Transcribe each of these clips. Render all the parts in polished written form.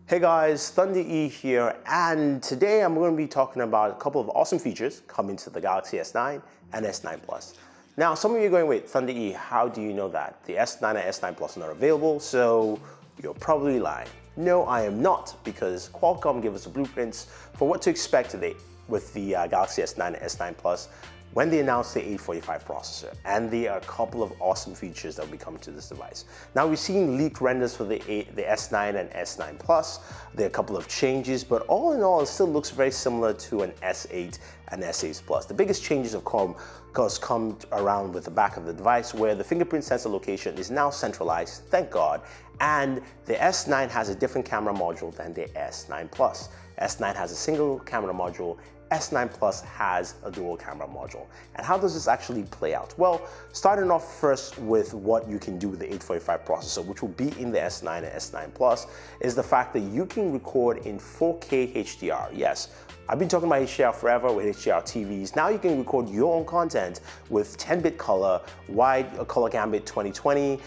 Hey guys, Thunder E here, and today I'm going to be talking about a couple of awesome features coming to the Galaxy S9 and S9 Plus. Now, some of you are going, wait, Thunder E, how do you know that? The S9 and S9 Plus are not available, so you're probably lying. No, I am not, because Qualcomm gave us the blueprints for what to expect today with the Galaxy S9 and S9 Plus when they announced the 845 processor, and there are a couple of awesome features that will be coming to this device. Now, we've seen leaked renders for the S9 and S9 Plus. There are a couple of changes, but all in all, it still looks very similar to an S8 and S8 Plus. The biggest changes of course come around with the back of the device, where the fingerprint sensor location is now centralized, thank God, and the S9 has a different camera module than the S9 Plus. S9 has a single camera module, S9 Plus has a dual camera module. And how does this actually play out? Well, starting off first with what you can do with the 845 processor, which will be in the S9 and S9 Plus, is the fact that you can record in 4K HDR. Yes, I've been talking about HDR forever with HDR TVs. Now you can record your own content with 10-bit color, wide color gambit 2020,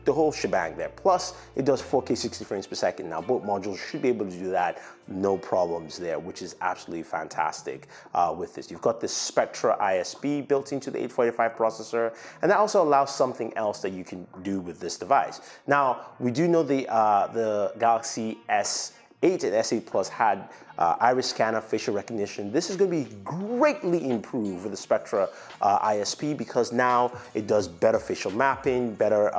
the whole shebang there. Plus, it does 4K 60 frames per second. Now, both modules should be able to do that, no problems there, which is absolutely fantastic with this. You've got the Spectra ISP built into the 845 processor, and that also allows something else that you can do with this device. Now, we do know the Galaxy S8 and S8 Plus had iris scanner facial recognition. This is going to be greatly improved with the Spectra ISP, because now it does better facial mapping, better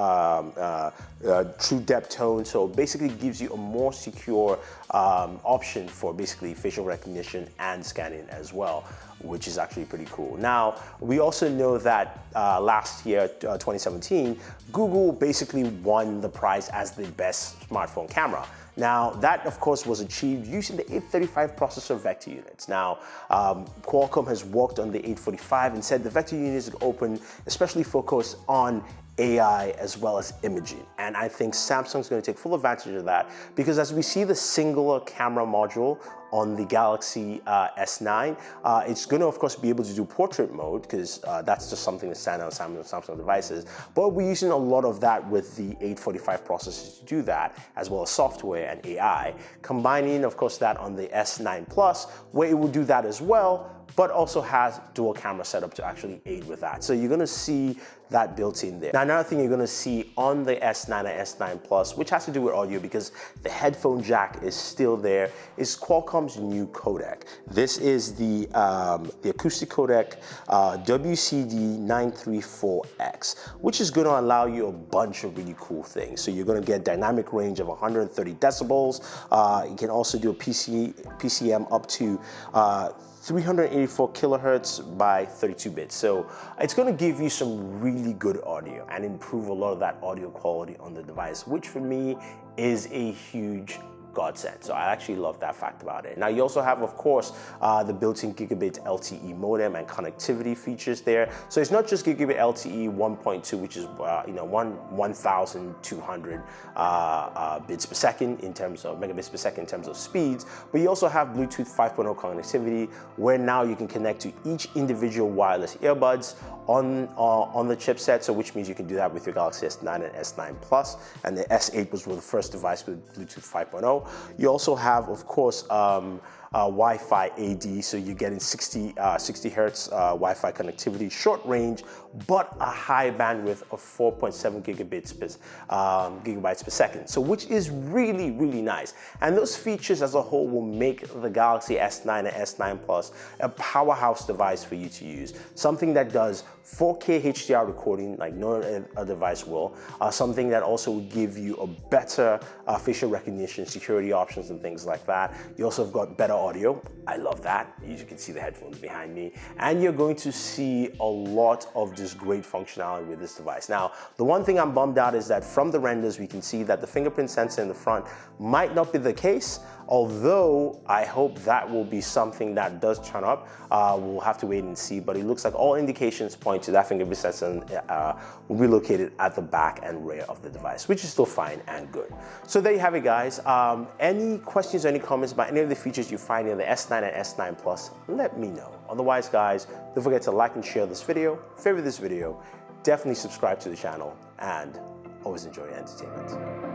true depth tone. So basically gives you a more secure option for basically facial recognition and scanning as well, which is actually pretty cool. Now, we also know that last year, 2017, Google basically won the prize as the best smartphone camera. Now, that of course was achieved using the 835 processor vector units. Now, Qualcomm has worked on the 845 and said the vector units are open, especially focused on AI as well as imaging. And I think Samsung's going to take full advantage of that, because as we see the singular camera module on the Galaxy S9, it's going to of course be able to do portrait mode, because that's just something that's standard on Samsung devices. But we're using a lot of that with the 845 processors to do that, as well as software and AI, combining of course that on the S9 Plus, where it will do that as well, but also has dual camera setup to actually aid with that. So you're gonna see that built in there. Now, another thing you're gonna see on the S9 and S9 Plus, which has to do with audio because the headphone jack is still there, is Qualcomm's new codec. This is the Acoustic Codec WCD934X, which is gonna allow you a bunch of really cool things. So you're gonna get dynamic range of 130 decibels. You can also do a PCM up to 384 kilohertz by 32 bits. So it's going to give you some really good audio and improve a lot of that audio quality on the device, which for me is a huge godsend. So I actually love that fact about it. Now, you also have, of course, the built-in Gigabit LTE modem and connectivity features there. So it's not just Gigabit LTE 1.2, which is 1,200 bits per second in terms of megabits per second in terms of speeds, but you also have Bluetooth 5.0 connectivity, where now you can connect to each individual wireless earbuds on the chipset, so which means you can do that with your Galaxy S9 and S9 Plus, and the S8 was the first device with Bluetooth 5.0. You also have, of course, Wi-Fi AD, so you're getting 60 hertz Wi-Fi connectivity, short range, but a high bandwidth of 4.7 gigabytes per second, so which is really, really nice. And those features as a whole will make the Galaxy S9 and S9 Plus a powerhouse device for you to use. Something that does 4K HDR recording like no other device will, something that also will give you a better facial recognition, security options and things like that. You also have got better audio. I love that. You can see the headphones behind me, and you're going to see a lot of this great functionality with this device. Now, the one thing I'm bummed out is that from the renders, we can see that the fingerprint sensor in the front might not be the case, although I hope that will be something that does turn up. We'll have to wait and see, but it looks like all indications point to that fingerprint sensor will be located at the back and rear of the device, which is still fine and good. So there you have it, guys. Any questions or any comments about any of the features you find in the S9 and S9 Plus, let me know. Otherwise, guys, don't forget to like and share this video, favorite this video, definitely subscribe to the channel, and always enjoy your entertainment.